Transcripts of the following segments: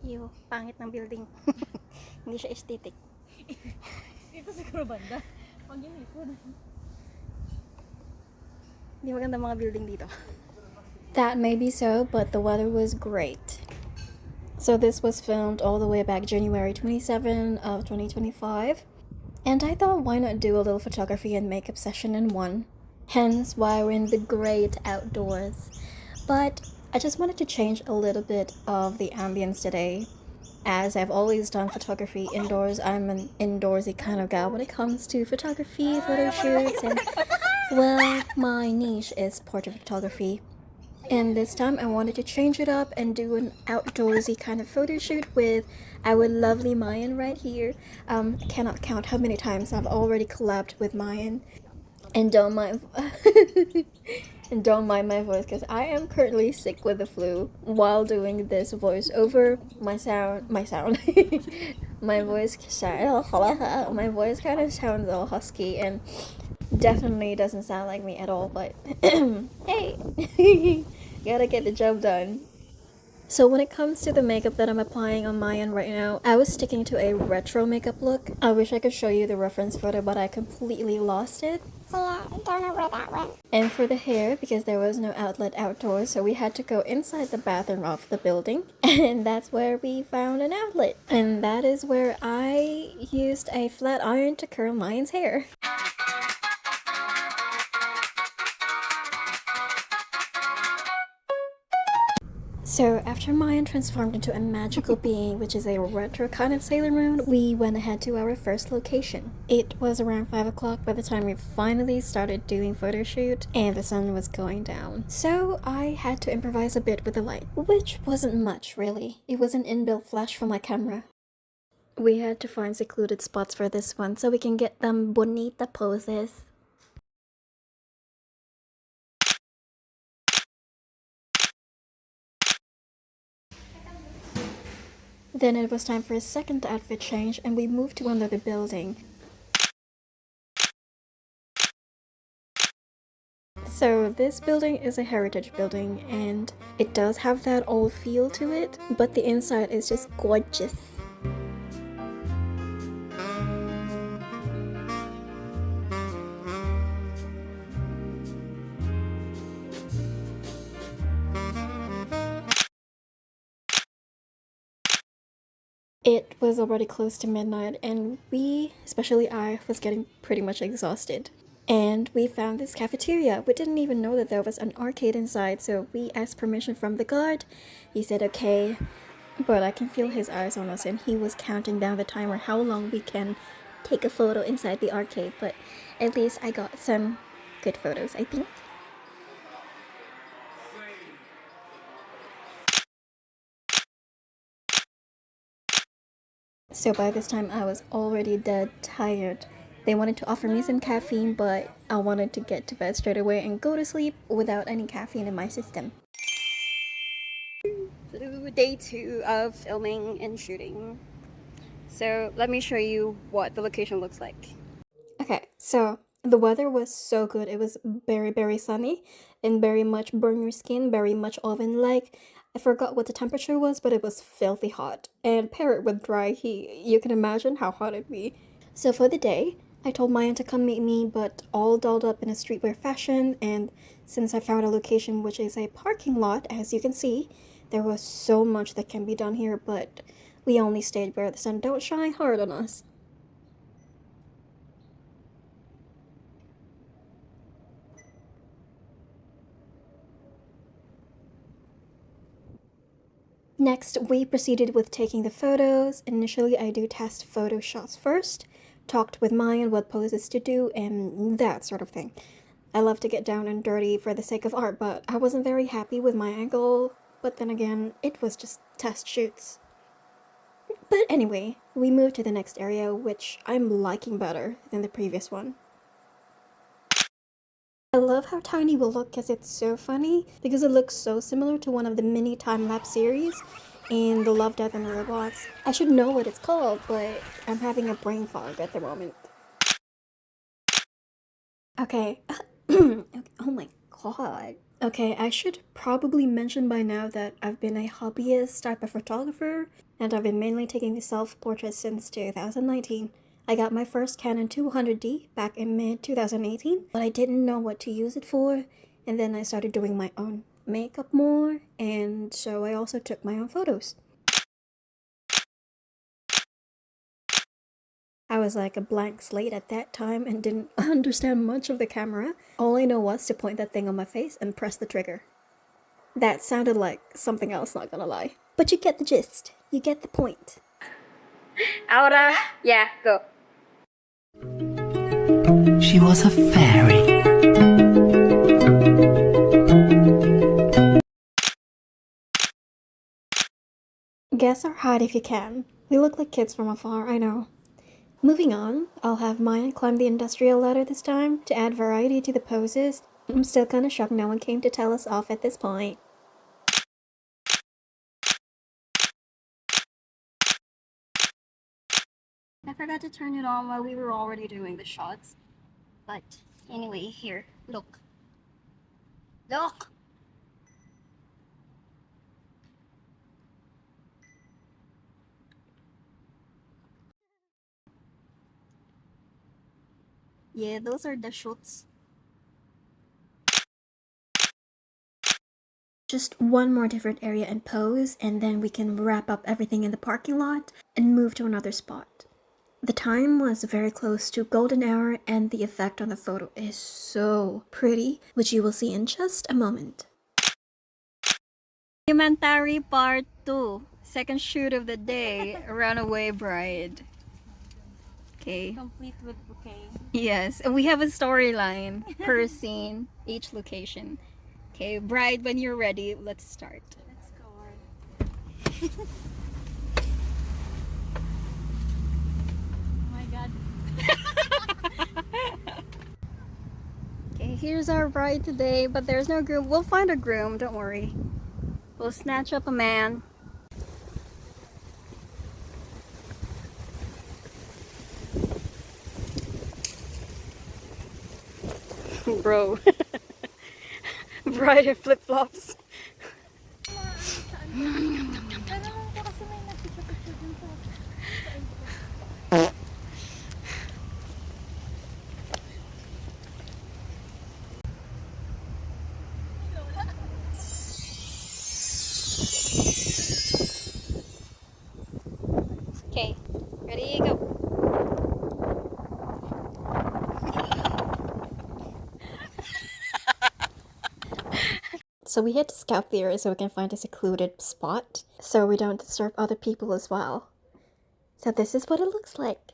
Yung pangit ng building. Hindi siya aesthetic. Ito siguro banda. Pag yung likod. Hindi maganda mga building dito. That may be so, but the weather was great. So this was filmed all the way back January 27 of 2025. And I thought, why not do a little photography and makeup session in one? Hence why we're in the great outdoors. But I just wanted to change a little bit of the ambience today. As I've always done photography indoors, I'm an indoorsy kind of gal when it comes to photography, photo shoots, and well, my niche is portrait photography. And this time I wanted to change it up and do an outdoorsy kind of photo shoot with our lovely Myan right here. I cannot count how many times I've already collabed with Myan. And don't mind and don't mind my voice because I am currently sick with the flu while doing this voice over my sound my voice my voice kind of sounds all husky and definitely doesn't sound like me at all, but hey, gotta get the job done. So when it comes to the makeup that I'm applying on my end right now, I was sticking to a retro makeup look. I wish I could show you the reference photo, but I completely lost it. So yeah, don't know where that went. And for the hair, because there was no outlet outdoors, so we had to go inside the bathroom of the building, and that's where we found an outlet. And that is where I used a flat iron to curl Myan's hair. So after Myan transformed into a magical being, which is a retro kind of Sailor Moon, we went ahead to our first location. It was around 5 o'clock by the time we finally started doing photo shoot, and the sun was going down. So I had to improvise a bit with the light, which wasn't much really. It was an inbuilt flash from my camera. We had to find secluded spots for this one so we can get them bonita poses. Then it was time for a second outfit change and we moved to another building. So this building is a heritage building and it does have that old feel to it, but the inside is just gorgeous. It was already close to midnight and we, especially I, was getting pretty much exhausted. And we found this cafeteria. We didn't even know that there was an arcade inside, so we asked permission from the guard. He said okay, but I can feel his eyes on us and he was counting down the timer how long we can take a photo inside the arcade, but at least I got some good photos, I think. So by this time I was already dead tired. They wanted to offer me some caffeine, but I wanted to get to bed straight away and go to sleep without any caffeine in my system. Day 2 of filming and shooting. So let me show you what the location looks like. Okay, so the weather was so good. It was very, very sunny and very much burn your skin, very much oven-like. I forgot what the temperature was, but it was filthy hot. And pair it with dry heat, you can imagine how hot it'd be. So for the day, I told Myan to come meet me, but all dolled up in a streetwear fashion, and since I found a location which is a parking lot, as you can see, there was so much that can be done here, but we only stayed where the sun don't shine hard on us. Next, we proceeded with taking the photos. Initially, I do test photo shots first, talked with Myan what poses to do, and that sort of thing. I love to get down and dirty for the sake of art, but I wasn't very happy with my angle. But then again, it was just test shoots. But anyway, we moved to the next area, which I'm liking better than the previous one. I love how tiny will look because it's so funny, because it looks so similar to one of the mini time-lapse series in the Love, Death, and Robots. I should know what it's called, but I'm having a brain fog at the moment. Okay, Oh my god. Okay, I should probably mention by now that I've been a hobbyist type of photographer, and I've been mainly taking self-portraits since 2019. I got my first Canon 200D back in mid-2018, but I didn't know what to use it for, and then I started doing my own makeup more, and so I also took my own photos. I was like a blank slate at that time and didn't understand much of the camera. All I know was to point that thing on my face and press the trigger. That sounded like something else, not gonna lie. But you get the gist. You get the point. Ahora, yeah, go. She was a fairy. Guess or hide if you can. We look like kids from afar, I know. Moving on, I'll have Myan climb the industrial ladder this time to add variety to the poses. I'm still kinda shocked no one came to tell us off at this point. I forgot to turn it on while we were already doing the shots. But anyway, here, look. Look! Yeah, those are the shoots. Just one more different area and pose, and then we can wrap up everything in the parking lot and move to another spot. The time was very close to golden hour, and the effect on the photo is so pretty, which you will see in just a moment. Documentary part 2. Second shoot of the day, Runaway Bride. Okay. Complete with bouquet. Yes, and we have a storyline per scene, each location. Okay, Bride, when you're ready, let's start. Let's go. Oh my god. Okay, here's our bride today, but there's no groom. We'll find a groom, don't worry. We'll snatch up a man. Bro. Bride in flip-flops. Okay, ready, go. So we had to scout the area so we can find a secluded spot, so we don't disturb other people as well. So this is what it looks like.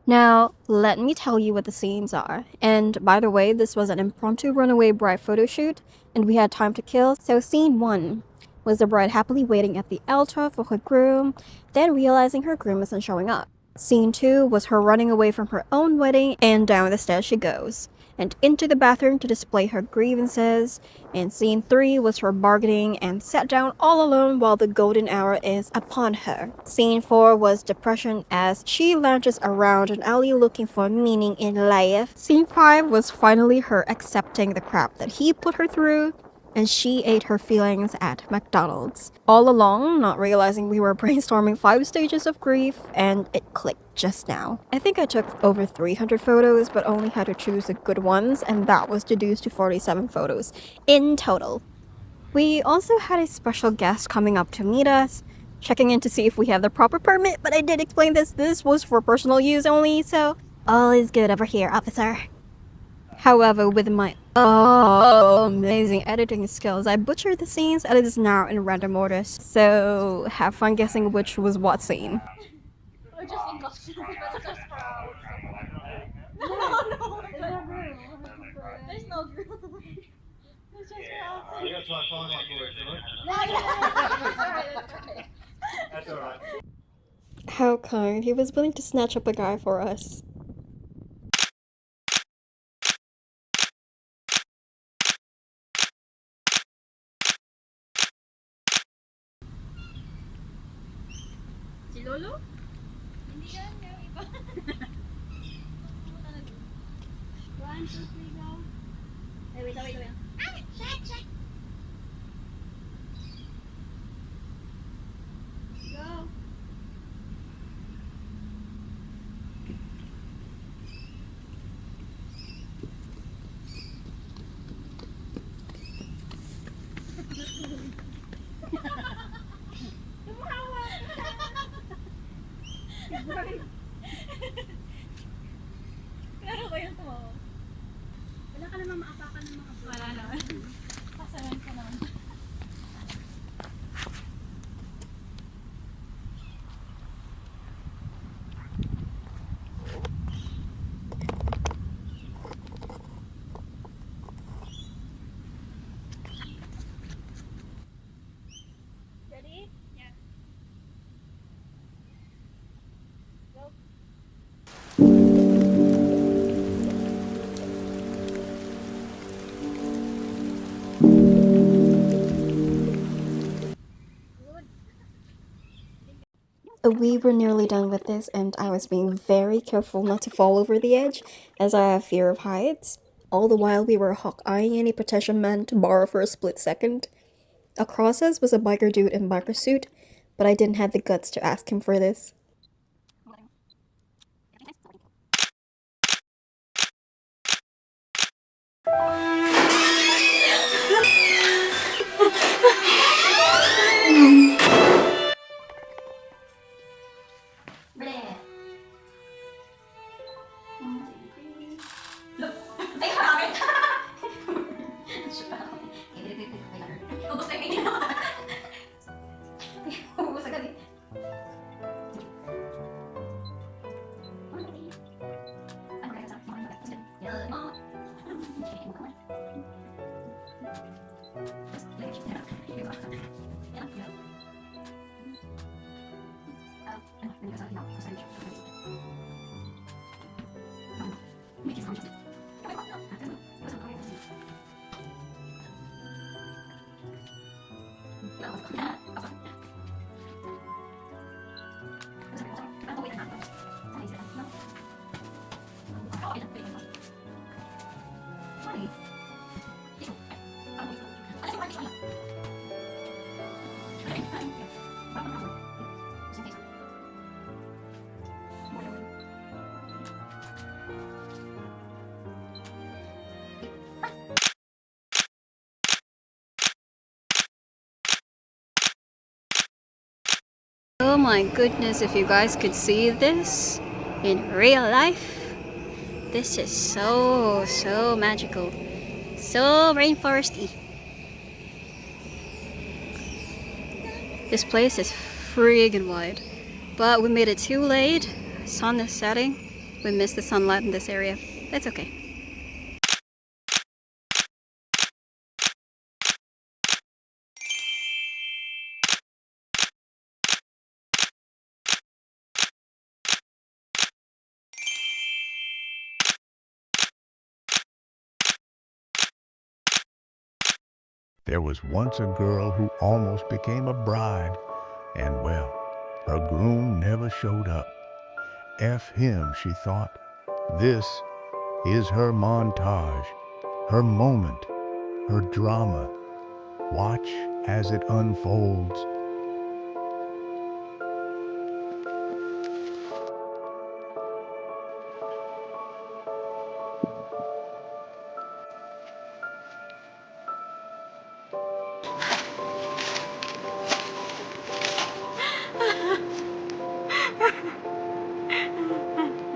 Now, let me tell you what the scenes are. And by the way, this was an impromptu runaway bride photo shoot, and we had time to kill. So scene 1 was the bride happily waiting at the altar for her groom, then realizing her groom isn't showing up. Scene 2 was her running away from her own wedding, and down the stairs she goes, and into the bathroom to display her grievances. And scene 3 was her bargaining and sat down all alone while the golden hour is upon her. Scene 4 was depression as she lounges around an alley looking for meaning in life. Scene 5 was finally her accepting the crap that he put her through, and she ate her feelings at McDonald's. All along, not realizing we were brainstorming 5 stages of grief, and it clicked just now. I think I took over 300 photos, but only had to choose the good ones, and that was reduced to 47 photos in total. We also had a special guest coming up to meet us, checking in to see if we have the proper permit, but I did explain this was for personal use only, so all is good over here, officer. However, with my amazing editing skills, I butchered the scenes and it is now in random order. So have fun guessing which was what scene. Or just in costume. No. There's no groom. It's just your outfit. That's what I'm talking about for it, Yeah. That's alright. How kind. He was willing to snatch up a guy for us. Si Lolo? Hindi yan, yung iba. Klaro ko yung tumawa. Wala ka naman maapakan ng mga wala naman. Pasalan ko naman. Ready? Yeah. Go. We were nearly done with this, and I was being very careful not to fall over the edge, as I have fear of heights. All the while, we were hawk-eyeing any protection man to borrow for a split second. Across us was a biker dude in biker suit, but I didn't have the guts to ask him for this. Oh my goodness, if you guys could see this in real life, this is so magical, so rainforesty. This place is friggin' wide, but we made it too late. Sun is setting. We missed the sunlight in this area. That's okay. There was once a girl who almost became a bride, and well, her groom never showed up. F him, she thought. This is her montage, her moment, her drama. Watch as it unfolds.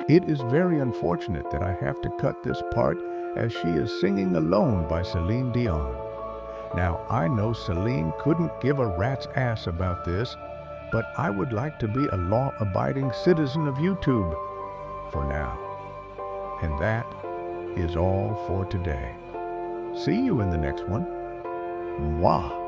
It is very unfortunate that I have to cut this part as she is singing Alone by Celine Dion. Now, I know Celine couldn't give a rat's ass about this, but I would like to be a law-abiding citizen of YouTube for now. And that is all for today. See you in the next one. Mwah.